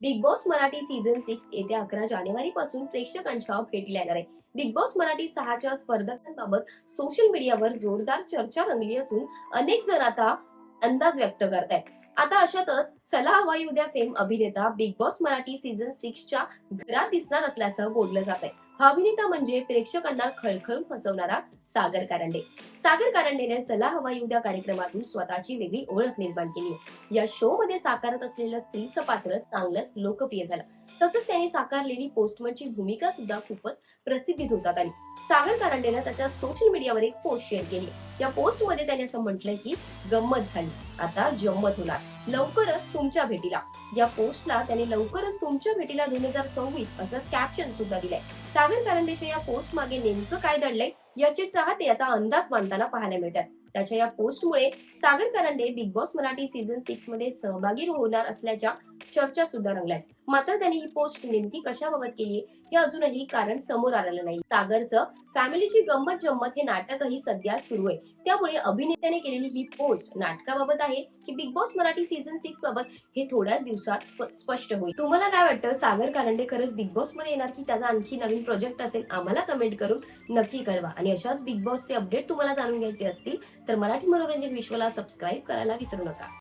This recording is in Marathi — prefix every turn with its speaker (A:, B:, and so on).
A: बिग बॉस मराठी सीझन 6 येत्या 11 जानेवारी पासून प्रेक्षकांच्या भेटीला येणार आहे. बिग बॉस मराठी 6च्या स्पर्धकांबाबत सोशल मीडियावर जोरदार चर्चा रंगली असून अनेक जण आता अंदाज व्यक्त करतायत. आता अशातच चला हवा येऊ द्या फेम अभिनेता बिग बॉस मराठी सीझन 6च्या घरात दिसणार असल्याचं बोललं जात आहे. हा अभिनेता म्हणजे प्रेक्षकांना खळखळून हसवणारा सागर कारंडे. सागर कारंडेने चला हवा येऊ द्या कार्यक्रमातून स्वतःची वेगळी ओळख निर्माण केली. या शो मध्ये साकारत असलेलं स्त्रीचं पात्र चांगलंच लोकप्रिय झालं. तसंच त्यांनी साकारलेली पोस्टमनची भूमिका सुद्धा खूपच प्रसिद्धी झोतात आली. सागर कारंडेनं त्याच्या सोशल मीडियावर एक पोस्ट शेअर केली. या पोस्ट मध्ये त्याने असं म्हटलंय की गंमत झाली, आता जम्मत होणार, लवकरच तुमच्या भेटीला. या पोस्टला त्याने लवकरच तुमच्या भेटीला 2026 असं कॅप्शन सुद्धा दिलंय. सागर कारंडेच्या या पोस्ट मागे नेमकं काय दडलंय याचे चाहते आता अंदाज बांधताना पाहायला मिळतात. त्याच्या या पोस्टमुळे Sagar Karande Bigg Boss Marathi season 6 मध्ये सहभागी होणार असल्याच्या चर्चा सुद्धा रंगल्या. मात्र त्यांनी ही पोस्ट नेमकी कशाबाबत केली हे अजूनही कारण समोर आलेलं नाही. सागरचं फॅमिलीची गंमत जम्मत हे नाटकही सध्या सुरू आहे. त्यामुळे अभिनेत्याने केलेली ही पोस्ट नाटकाबाबत आहे की बिग बॉस मराठी सीझन 6 बाबत हे थोड्याच दिवसात स्पष्ट होईल. तुम्हाला काय वाटतं, सागर कारंडे खरंच बिग बॉस मध्ये येणार की त्याचा आणखी नवीन प्रोजेक्ट असेल? आम्हाला कमेंट करून नक्की कळवा. आणि अशाच बिग बॉसचे अपडेट तुम्हाला जाणून घ्यायचे असतील तर मराठी मनोरंजन विश्वाला सबस्क्राईब करायला विसरू नका.